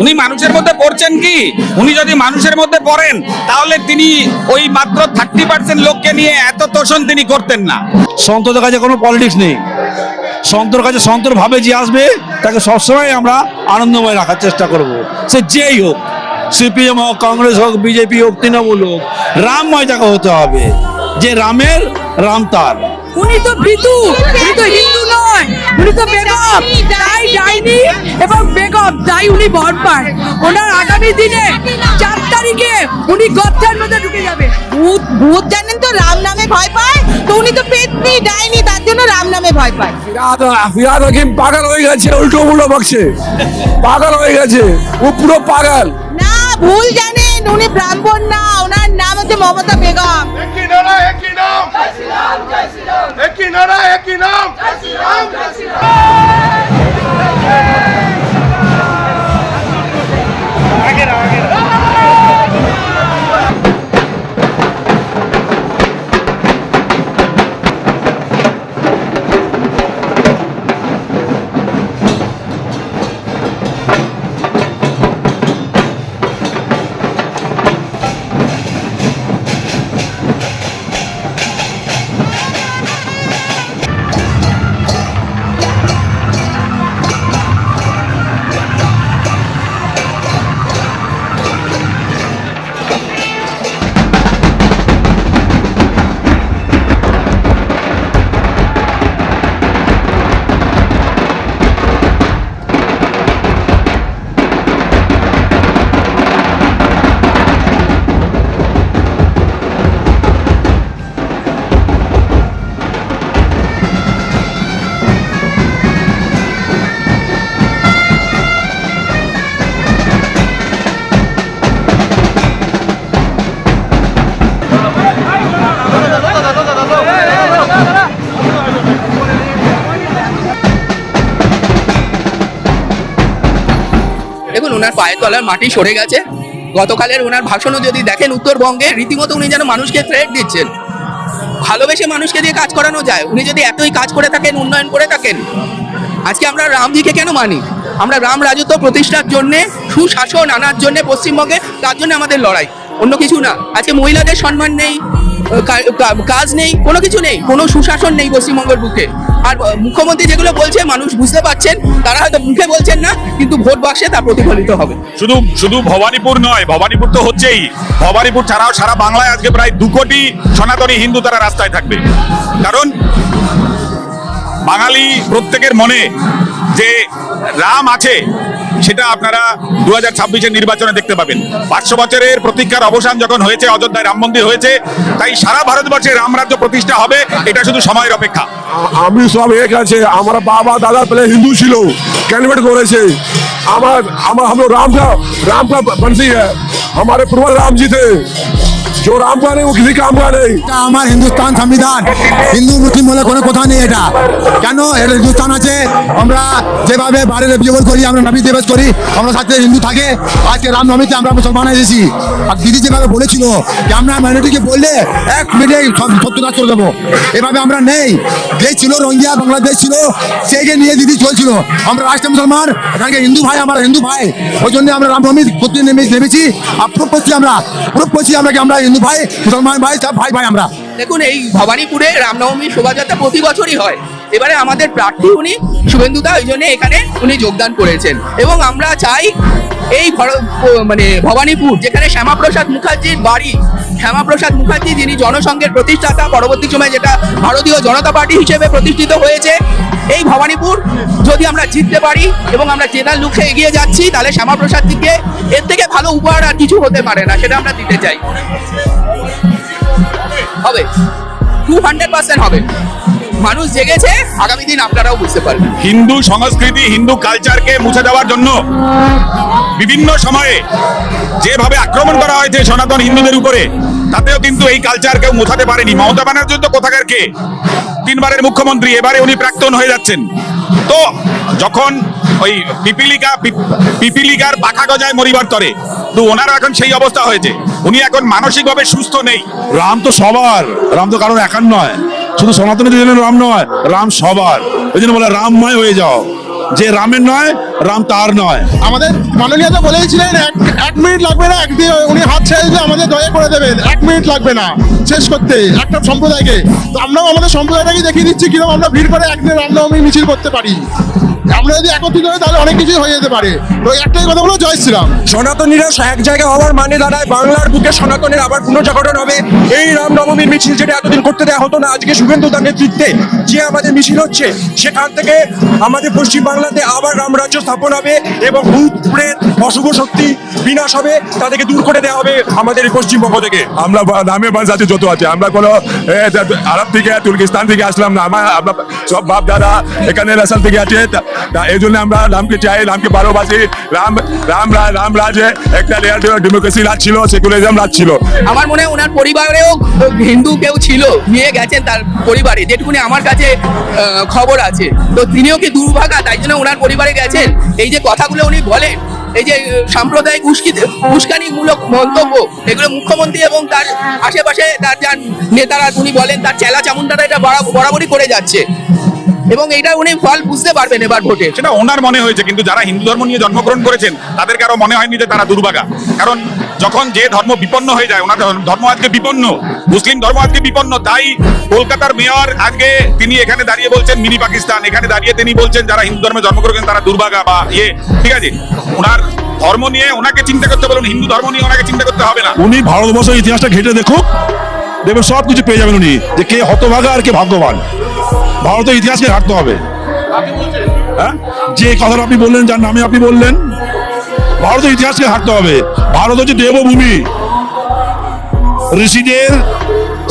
উনি মানুষের মধ্যে পড়ছেন কি? উনি যদি মানুষের মধ্যে পড়েন তাহলে তিনি ওই মাত্র 30% লোককে নিয়ে এত তোষণ তিনি করতেন না। সন্তদের কাছে কোনো পলিটিক্স নেই। সন্তর কাছে সন্তর ভাবে যে আসবে তাকে সবসময় আমরা আনন্দময় রাখার চেষ্টা করব। সে যেই হোক, সিপিএম হোক, কংগ্রেস হোক, বিজেপি হোক, তৃণমূল হোক, রামময় তাকে হতে হবে। যে রামের, রাম তার। উনি তো ভীতু, উনি তো হিন্দু নয়, উনি তো বেগম, তাই ডাইনি এবং বেগম, তাই উনি ভর পায়। ওনার আগামী দিনে 4 তারিখে উনি গর্তের মধ্যে ঢুকে যাবে। ভূত ভূত জানেন তো রাম নামে ভয় পায়, তো উনি তো পেতনি ডাইনি, তার জন্য রাম নামে ভয় পায়। ফিরাদ হাকিম পাগল হয়ে গেছে, উল্টো উল্টো বকছে, পাগল হয়ে গেছে, ও পুরো পাগল। না, ভুল জানেন, উনি ব্রাহ্মণ না, ওনার নাম হচ্ছে মমতা বেগম। একই নারা একই নাম, জয় শ্রী রাম, জয় শ্রী রাম। একই নারা একই নাম, জয় শ্রী রাম, জয় শ্রী দেখুন, ওনার পায়ের তলার মাটি সরে গেছে। গতকালের ওনার ভাষণও যদি দেখেন, উত্তরবঙ্গে রীতিমতো উনি যেন মানুষকে থ্রেট দিচ্ছেন। ভালোবেসে মানুষকে দিয়ে কাজ করানো যায়। উনি যদি এতই কাজ করে থাকেন, উন্নয়ন করে থাকেন, আজকে আমরা রামজিকে কেন মানি? আমরা রাম রাজত্ব প্রতিষ্ঠার জন্যে, সুশাসন আনার জন্য পশ্চিমবঙ্গে, তার জন্য আমাদের লড়াই, অন্য কিছু না। আজকে মহিলাদের সম্মান নেই, কাজ নেই, কোনো কিছু নেই, কোনো সুশাসন নেই পশ্চিমবঙ্গের বুকে। আর মুখ্যমন্ত্রী যেগুলো বলছে মানুষ বুঝতে পারছেন, তারা হয়তো মুখে বলছেন না, কিন্তু ভোট বাক্সে তা প্রতিফলিত হবে। শুধু ভবানীপুর নয়, ভবানীপুর তো হচ্ছেই, ভবানীপুর ছাড়াও সারা বাংলায় আজকে প্রায় 2 কোটি সনাতনী হিন্দু তারা রাস্তায় থাকবে। কারণ বাঙালি প্রত্যেকের মনে যে রাম আছে, সেটা আপনারা 2026-এর নির্বাচনে দেখতে পাবেন। 500 বছরের প্রতীক্ষার অবসান যখন হয়েছে, অযোধ্যায় রাম মন্দির হয়েছে, তাই সারা ভারতবর্ষে রাম রাজ্য প্রতিষ্ঠা হবে, এটা শুধু সময়ের অপেক্ষা। আমি সব এক আছে, আমার বাবা দাদা पहले हिंदू ছিল, कन्वर्ट করেছে। আমার हम लोग राम का बंसी है, हमारे पूर्वज राम जी थे, जो राम का नहीं वो किसी काम का नहीं। এটা আমার হিন্দুস্তান সংবিধান, হিন্দু মুসলিম বলে কোনো কথা নেই। এটা কেন? এটা হিন্দুস্তান আছে। আমরা যেভাবে বাড়ির জীবন করি, আমরা নবী দিবস করি, আমরা সাথে হিন্দু থাকে। আজকে রামনবমীতে আমরা মুসলমান এসেছি। আর দিদি যেভাবে বলেছিল যে আমরা মাইনরিটিকে বললে 1 মিনিটে সত্যতা করে দেবো, এভাবে আমরা নেই। যে ছিল রোহিঙ্গা, বাংলাদেশ ছিল, সেইকে নিয়ে দিদি চলছিল। আমরা রাষ্ট্র মুসলমান, এখানকে হিন্দু ভাই, আমার হিন্দু ভাই, ওই জন্য আমরা রামনবমী করতে নেমেছি। আর প্রুফ করছি আমরা কি আমরা হিন্দু ভাই, মুসলমান ভাই, সব ভাই ভাই আমরা। দেখুন, এই ভবানীপুরে রামনবমী শোভাযাত্রা প্রতি বছরই হয়। এবারে আমাদের প্রার্থী উনি শুভেন্দুদা, ওই জন্য এখানে উনি যোগদান করেছেন। এবং আমরা চাই এই ভবানীপুর, যেখানে শ্যামাপ্রসাদ মুখার্জির বাড়ি, শ্যামাপ্রসাদ মুখার্জি যিনি জনসংঘের প্রতিষ্ঠাতা, পরবর্তী সময়ে যেটা ভারতীয় জনতা পার্টি হিসেবে প্রতিষ্ঠিত হয়েছে, এই ভবানীপুর যদি আমরা জিততে পারি এবং আমরা জেতার লক্ষ্যে এগিয়ে যাচ্ছি, তাহলে শ্যামাপ্রসাদ দিকে এর থেকে ভালো উপহার আর কিছু হতে পারে না, সেটা আমরা দিতে চাই। হবে 200% হবে। মানুষ জেগেছে, আগামী দিন আপনারাও বুঝতে পারবেন। হিন্দু সংস্কৃতি, হিন্দু কালচারকে মুছে দেওয়ার জন্য বিভিন্ন সময়ে যেভাবে আক্রমণ করা হয়েছে সনাতন হিন্দুদের উপরে, তাতেও কিন্তু এই কালচার কেউ মোছাতে পারেনি। মমতা ব্যানার্জি তো কোথাকার কে, 3 বারের মুখ্যমন্ত্রী, এবারে উনি প্রাক্তন হয়ে যাচ্ছেন। তো যখন ওই পিপিলিকার পাখা গজায় মরিবার তরে, তো ওনার এখন সেই অবস্থা হয়েছে, উনি এখন মানসিকভাবে সুস্থ নেই। রাম তো সবার, রাম তো কারণ একার নয়, শুধু সনাতনীদের জন্য রাম নয়, রাম সবার। ওই জন্য বলে রামময় হয়ে যাও। যে রামের নয় রাম তার নয়। আমাদের মাননীয় তো বলেইছিলেন এক মিনিট লাগবে না, একদিন উনি হাত ছেড়ে দিলে আমাদের দয়া করে দেবেন, 1 মিনিট লাগবে না শেষ করতে একটা সম্প্রদায়কে। তো আমরাও আমাদের সম্প্রদায়টাকে দেখিয়ে দিচ্ছি কিরকম আমরা ভিড় করে একদিন রামনবমী মিছিল করতে পারি। আমরা যদি একত্রিত হই তাহলে অনেক কিছুই হয়ে যেতে পারে। তো একটাই কথা বলো, জয় শ্রীরাম। সনাতনীরা এক জায়গায় হওয়ার মানে দাঁড়ায় বাংলার বুকে সনাতনের আবার পুনর্জাগরণ হবে। এই রামনবমীর মিছিল যেটা এতদিন করতে দেওয়া হতো না, আজকে শুভেন্দু তার নেতৃত্বে যে আমাদের মিছিল হচ্ছে, সেখান থেকে আমাদের পশ্চিম বাংলাতে আবার রামরাজ্য স্থাপন হবে এবং ভূত প্রেত অশুভ শক্তি বিনাশ হবে, তাদেরকে দূর করে দেওয়া হবে আমাদের এই পশ্চিমবঙ্গ থেকে। আমরা নামে বাস আছে যত আছে, আমরা কোনো আরব থেকে তুর্কিস্তান থেকে আসলাম না, আমরা সব বাপ দাদা এখানে রাসাল থেকে আছে। এই জন্য আমরা রামকে চাই, রামকে ভালোবাসি। রাম রাজে একটা ডেমোক্রেসি রাজ ছিল, সেকুলারিজম রাজ ছিল। আমার মনে হয় ওনার পরিবারেও হিন্দু কেউ ছিল, নিয়ে গেছেন তার পরিবারে, যেটুকুনি আমার কাছে খবর আছে। তো তিনিও কি দুর্ভাগা, তাই জন্য ওনার পরিবারে গেছেন। এই যে কথাগুলো উনি বলেন, এই যে সাম্প্রদায়িক উস্কানিমূলক মন্তব্য, এগুলো মুখ্যমন্ত্রী এবং তার আশেপাশে তার যার নেতারা উনি বলেন, তার চেলা চামুন্ডারা এটা বরাবরই করে যাচ্ছে এবং এটা উনি ফল বুঝতে পারবেন এবার ভোটে। সেটা ওনার মনে হয়েছে, কিন্তু যারা হিন্দু ধর্ম নিয়ে জন্মগ্রহণ করেছেন তাদের কারো মনে হয়নি যে তারা দুর্ভাগা। কারণ যখন যে ধর্ম বিপন্ন হয়ে যায়, ওনার ধর্ম আজকে বিপন্ন, মুসলিম ধর্ম আজকে বিপন্ন। তাই কলকাতার মেয়র আজকে তিনি এখানে দাঁড়িয়ে বলছেন মিনি পাকিস্তান, এখানে দাঁড়িয়ে তিনি বলছেন যারা হিন্দু ধর্মে জন্ম করেছেন তারা দুর্ভাগা বা ঠিক আছে। ওনার ধর্ম নিয়ে ওনাকে চিন্তা করতে বলুন, হিন্দু ধর্ম নিয়ে ওনাকে চিন্তা করতে হবে না। উনি ভারতবর্ষের ইতিহাসটা ঘেটে দেখুক, দেখবেন সব কিছু পেয়ে যাবেন উনি, যে কে হতভাগা আর কে ভাগ্যবান। ভারতের ইতিহাসকে ঘাটতে হবে। হ্যাঁ, যে কথাটা আপনি বললেন, যার নামে আপনি বললেন, ভারতের ইতিহাসকে ঘাটতে হবে। ভারত হচ্ছে দেবভূমি, ঋষিদের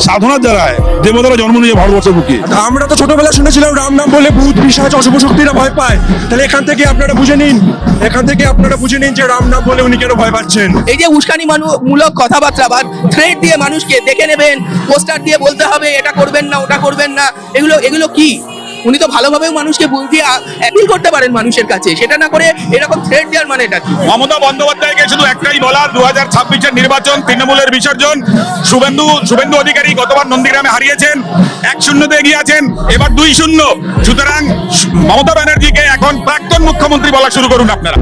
সাধনার দ্বারায় দেবতারা জন্ম নিয়ে ভারতবর্ষের বুকে। আমরা তো ছোটবেলা শুনেছিলাম রাম নাম বলে ভূত পিশাচ অশুভ শক্তিরা ভয় পায়। তাহলে এখান থেকে আপনারা বুঝে নিন যে রাম নাম বলে উনি কেন ভয় পাচ্ছেন। এই যে উস্কানিমূলক কথাবার্তা বা থ্রেট দিয়ে মানুষকে দেখে নেবেন, পোস্টার দিয়ে বলতে হবে এটা করবেন না ওটা করবেন না, এগুলো কি? উনি তো ভালোভাবেও মানুষকে বুঝিয়ে অ্যাপিল করতে পারেন মানুষের কাছে, সেটা না করে এরকম থ্রেট দেওয়ার মানেটা কি? মমতা বন্দ্যোপাধ্যায়কে শুধু একটাই বলার, 2026-এর নির্বাচন তৃণমূলের বিসর্জন। শুভেন্দু অধিকারী গতবার নন্দীগ্রামে হারিয়েছেন, 1-0-তে এগিয়ে আছেন, এবার 2-0। সুতরাং মমতা ব্যানার্জিকে এখন প্রাক্তন মুখ্যমন্ত্রী বলা শুরু করুন আপনারা।